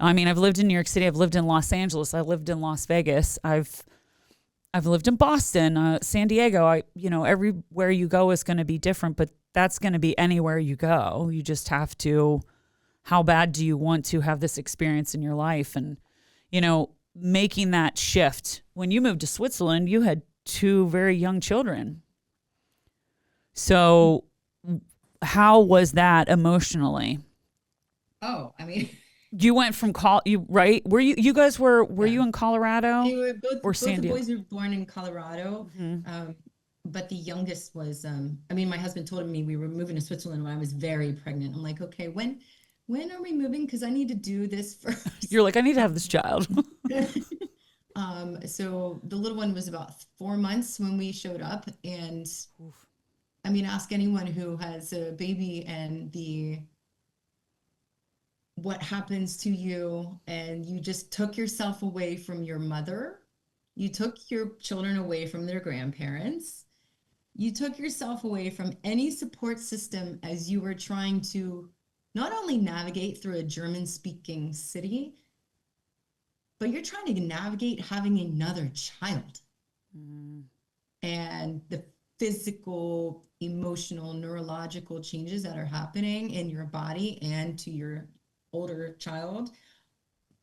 lived in New York City. I've lived in Los Angeles. I lived in Las Vegas. I've lived in Boston, San Diego. Everywhere you go is going to be different, but that's going to be anywhere you go. You just have to, how bad do you want to have this experience in your life? And, making that shift. When you moved to Switzerland, you had 2 very young children. So how was that emotionally? Oh, I mean, you went from right? Were you guys were you in Colorado? They were or both San the Diego? boys were born in Colorado. But the youngest was, my husband told me we were moving to Switzerland when I was very pregnant. I'm like, okay, when are we moving? Because I need to do this first. You're like, I need to have this child. So the little one was about 4 months when we showed up. And ask anyone who has a baby and what happens to you, and you just took yourself away from your mother. You took your children away from their grandparents. You took yourself away from any support system as you were trying to not only navigate through a German-speaking city, but you're trying to navigate having another child. And the physical, emotional, neurological changes that are happening in your body and to your older child.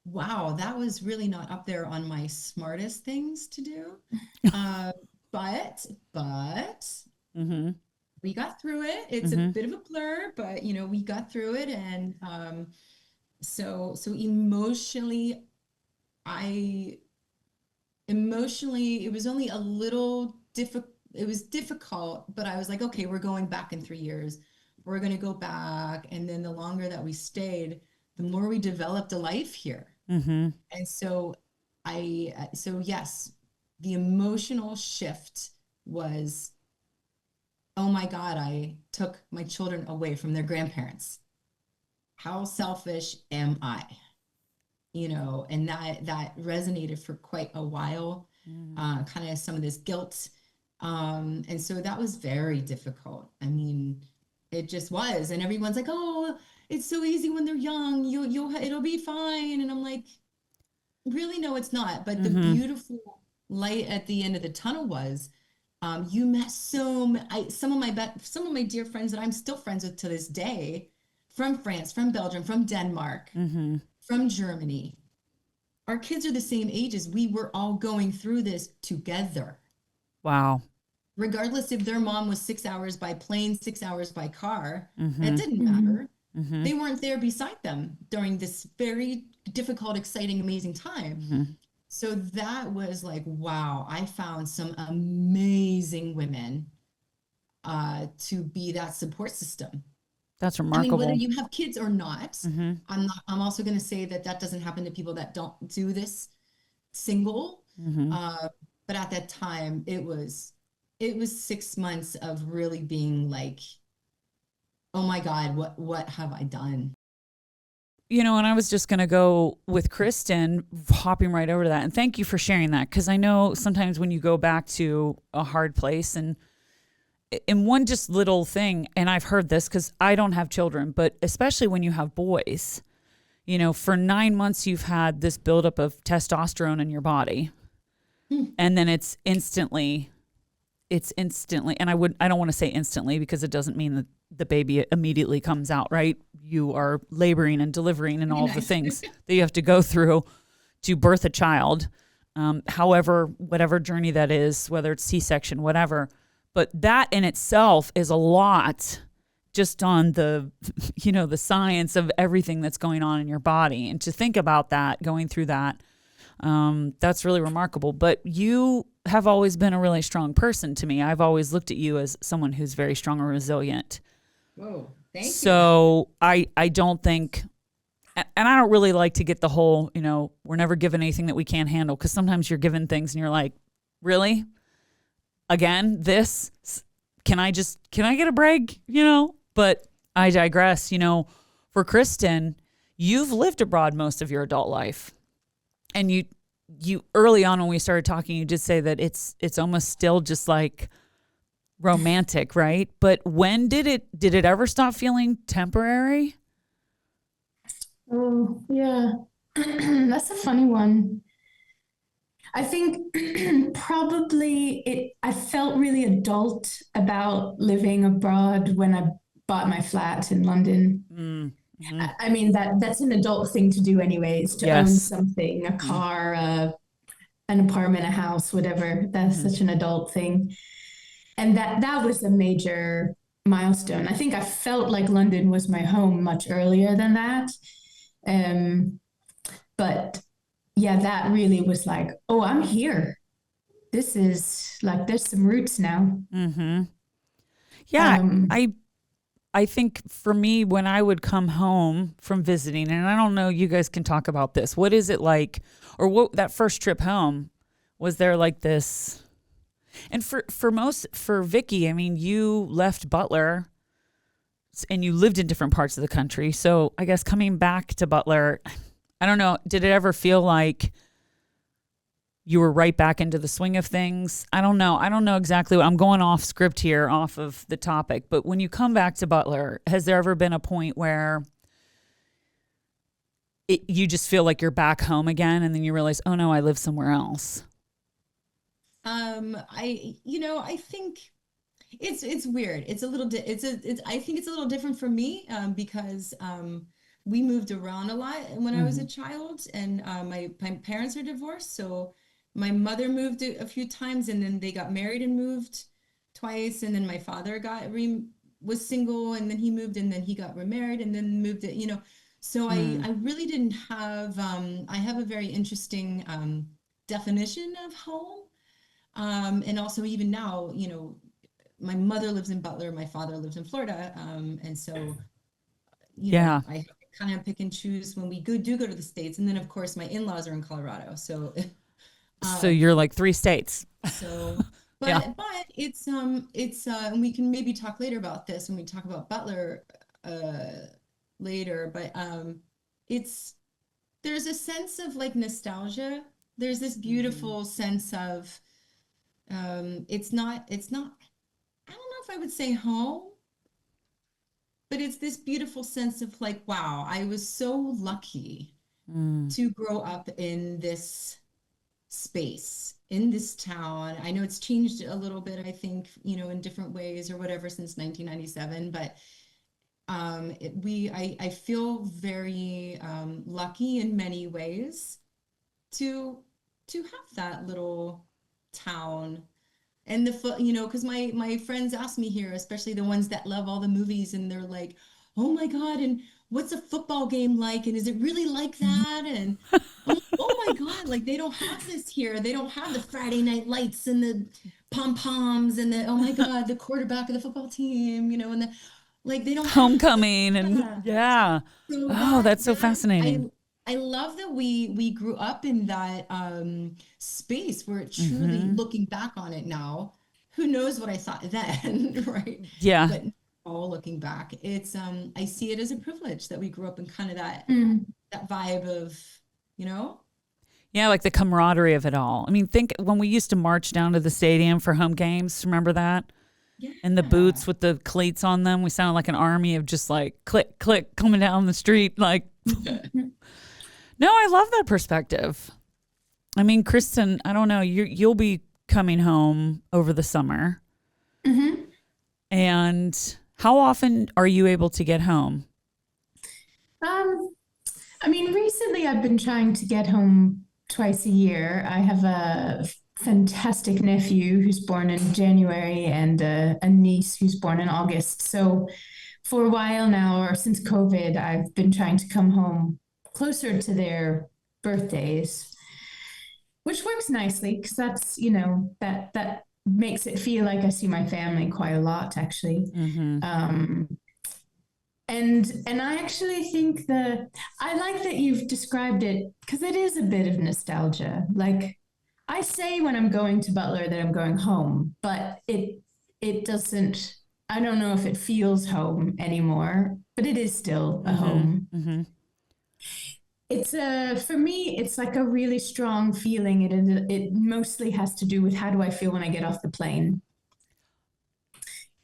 Wow, that was really not up there on my smartest things to do. But we got through it. It's a bit of a blur, but we got through it. And so emotionally, it was only a little difficult. It was difficult, but I was like, okay, we're going back in 3 years. We're going to go back. And then the longer that we stayed, the more we developed a life here. And so yes, the emotional shift was, oh my God, I took my children away from their grandparents. How selfish am I? And that resonated for quite a while, kind of some of this guilt. And so that was very difficult. It just was. And everyone's like, oh, it's so easy when they're young. It'll be fine. And I'm like, really? No, it's not. But the beautiful light at the end of the tunnel was, you met some of my dear friends that I'm still friends with to this day, from France, from Belgium, from Denmark, from Germany. Our kids are the same ages. We were all going through this together. Wow. Regardless if their mom was 6 hours by plane, 6 hours by car, it didn't matter. They weren't there beside them during this very difficult, exciting, amazing time. So that was like, wow, I found some amazing women to be that support system. That's remarkable. Whether you have kids or not, I'm also going to say that doesn't happen to people that don't do this single. But at that time, it was 6 months of really being like, oh my God, what have I done? and I was just going to go with Kristin, hopping right over to that. And thank you for sharing that, because I know sometimes when you go back to a hard place and in one just little thing, and I've heard this because I don't have children, but especially when you have boys, for 9 months you've had this buildup of testosterone in your body, and then it's instantly, and I don't want to say instantly because it doesn't mean that the baby immediately comes out, right? You are laboring and delivering and all of the things that you have to go through to birth a child. However, whatever journey that is, whether it's C-section, whatever. But that in itself is a lot just on the, the science of everything that's going on in your body. And to think about that, going through that, that's really remarkable. But you have always been a really strong person to me. I've always looked at you as someone who's very strong and resilient. Whoa, thank you. So I don't think, and I don't really like to get the whole, we're never given anything that we can't handle, because sometimes you're given things and you're like, really? Again, this? Can I get a break? But I digress. For Kristin, you've lived abroad most of your adult life. And you early on when we started talking, you did say that it's almost still just like romantic, right? But when did it ever stop feeling temporary? Oh, yeah. That's a funny one. I think probably I felt really adult about living abroad when I bought my flat in London. Mm-hmm. I mean, that's an adult thing to do anyways, to own something, a car, an apartment, a house, whatever. That's such an adult thing. And that was a major milestone. I think I felt like London was my home much earlier than that. But yeah, that really was like, oh, I'm here. This is like, there's some roots now. Mm-hmm. Yeah, I think for me, when I would come home from visiting, and I don't know, you guys can talk about this. What is it like, or what that first trip home, was there like this? And for Vicky, I mean, you left Butler and you lived in different parts of the country. So I guess coming back to Butler, I don't know, did it ever feel like you were right back into the swing of things? I don't know exactly I'm going off script here, off of the topic, but when you come back to Butler, has there ever been a point where you just feel like you're back home again, and then you realize, oh no, I live somewhere else? I think it's weird. It's a little, I think it's a little different for me, because, we moved around a lot when I was a child, and my parents are divorced. So my mother moved a few times, and then they got married and moved twice. And then my father was single, and then he moved, and then he got remarried, and then moved it, So I really didn't have, I have a very interesting definition of home. And also even now, my mother lives in Butler, my father lives in Florida. And so, I kind of pick and choose when we do go to the States. And then of course my in-laws are in Colorado. So, so you're like 3 states. So, but it's, and we can maybe talk later about this when we talk about Butler, later, but, there's a sense of like nostalgia. There's this beautiful sense of, it's not, I don't know if I would say home, but it's this beautiful sense of like, wow, I was so lucky to grow up in this space, in this town. I know it's changed a little bit, I think, in different ways or whatever since 1997, but I feel very lucky in many ways to have that little town. And because my friends ask me here, especially the ones that love all the movies, and they're like, oh my God, and what's a football game like? And is it really like that? And oh my God, like they don't have this here. They don't have the Friday night lights and the pom-poms and the, oh my God, the quarterback of the football team, and the, like they don't homecoming and yeah. So that's so fascinating. I love that we grew up in that space where it truly, looking back on it now, who knows what I thought then, right? Yeah. But all looking back. It's I see it as a privilege that we grew up in kind of that vibe of, you know. Yeah, like the camaraderie of it all. I mean, think when we used to march down to the stadium for home games. Remember that? Yeah. And the boots with the cleats on them. We sounded like an army of just like click, click coming down the street. Like, no, I love that perspective. I mean, Kristin, I don't know. You'll be coming home over the summer. Mm-hmm. And how often are you able to get home? I mean, recently I've been trying to get home twice a year. I have a fantastic nephew who's born in January and a niece who's born in August. So for a while now, or since COVID, I've been trying to come home closer to their birthdays, which works nicely because that's, that makes it feel like I see my family quite a lot, actually. Mm-hmm. And I actually think I like that you've described it because it is a bit of nostalgia. Like I say when I'm going to Butler that I'm going home, but it doesn't, I don't know if it feels home anymore, but it is still a home. Mm-hmm. It's for me, it's like a really strong feeling. It mostly has to do with how do I feel when I get off the plane.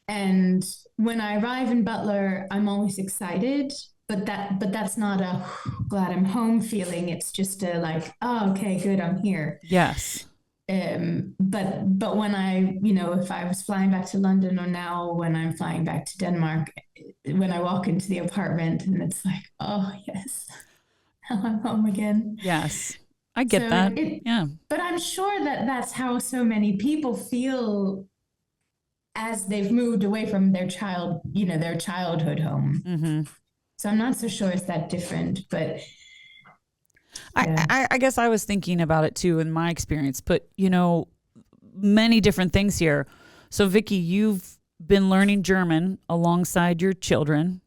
And when I arrive in Butler, I'm always excited, but that's not a glad I'm home feeling. It's just a like, oh, okay, good, I'm here. Yes. But when I, if I was flying back to London or now when I'm flying back to Denmark, when I walk into the apartment and it's like, oh yes, now I'm home again. Yes. I get that. Yeah. But I'm sure that that's how so many people feel as they've moved away from their childhood home. Mm-hmm. So I'm not so sure it's that different, but yeah. I guess I was thinking about it too in my experience, but many different things here. So Vicky, you've been learning German alongside your children.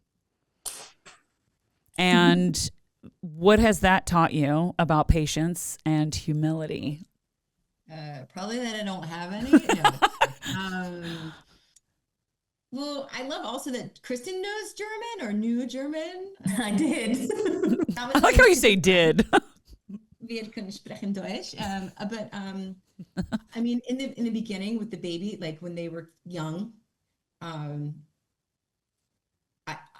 And what has that taught you about patience and humility? Probably that I don't have any. No. Well, I love also that Kristin knows German or knew German. I did. I like how you say did. Wir können sprechen Deutsch. But I mean, in the beginning with the baby, like when they were young, oh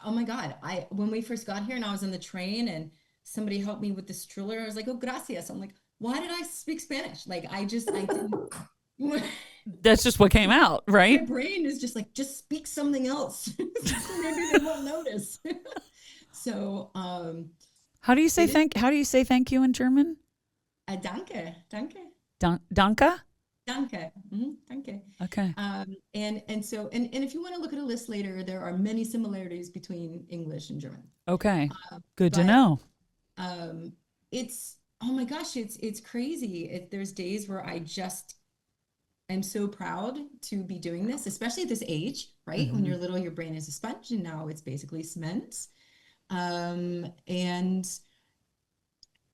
my God, when we first got here and I was on the train and somebody helped me with the stroller, I was like, oh, gracias. I'm like, why did I speak Spanish? Like I didn't. That's just what came out, right? My brain is just like, just speak something else. Maybe they won't notice. So, how do you say thank you in German? Danke. Danke? Danke. Mm-hmm. Danke. Okay. And if you want to look at a list later, there are many similarities between English and German. Okay. Good to know. It's, oh my gosh, it's crazy. There's days where I'm so proud to be doing this, especially at this age, right? Mm-hmm. When you're little, your brain is a sponge and now it's basically cement. And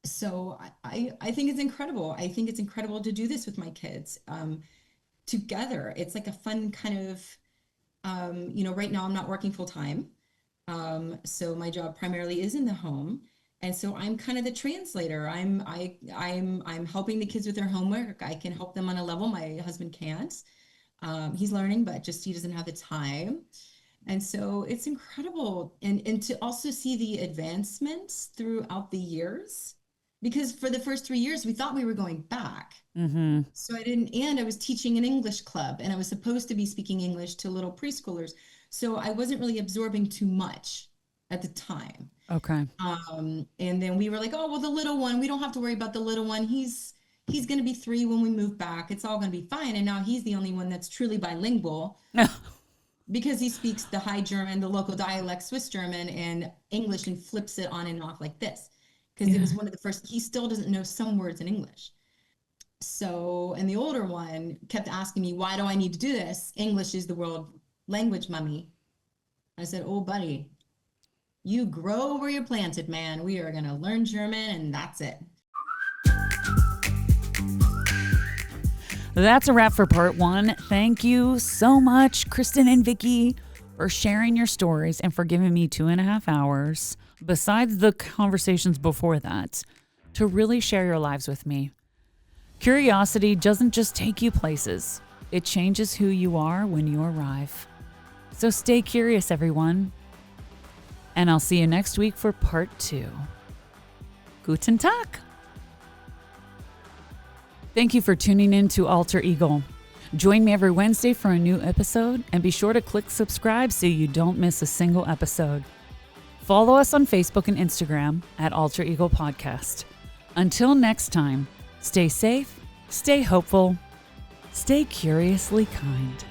so I think it's incredible. I think it's incredible to do this with my kids together. It's like a fun kind of, right now I'm not working full time. So my job primarily is in the home. And so I'm kind of the translator. I'm helping the kids with their homework. I can help them on a level my husband can't. He's learning, but just he doesn't have the time. And so it's incredible. And to also see the advancements throughout the years, because for the first 3 years, we thought we were going back. Mm-hmm. So I was teaching an English club and I was supposed to be speaking English to little preschoolers. So I wasn't really absorbing too much at the time. Okay. And then we were like, oh, well, the little one, we don't have to worry about the little one. He's going to be 3 when we move back. It's all going to be fine. And now he's the only one that's truly bilingual because he speaks the High German, the local dialect, Swiss German, and English and flips it on and off like this. Because it was one of the first, he still doesn't know some words in English. So, and the older one kept asking me, why do I need to do this? English is the world language, mommy. I said, oh, buddy, you grow where you're planted, man. We are going to learn German and that's it. That's a wrap for part 1. Thank you so much, Kristin and Vicky, for sharing your stories and for giving me 2.5 hours, besides the conversations before that, to really share your lives with me. Curiosity doesn't just take you places. It changes who you are when you arrive. So stay curious, everyone. And I'll see you next week for part 2. Guten Tag. Thank you for tuning in to Alter Ego. Join me every Wednesday for a new episode, and be sure to click subscribe so you don't miss a single episode. Follow us on Facebook and Instagram at Alter Ego Podcast. Until next time, stay safe, stay hopeful, stay curiously kind.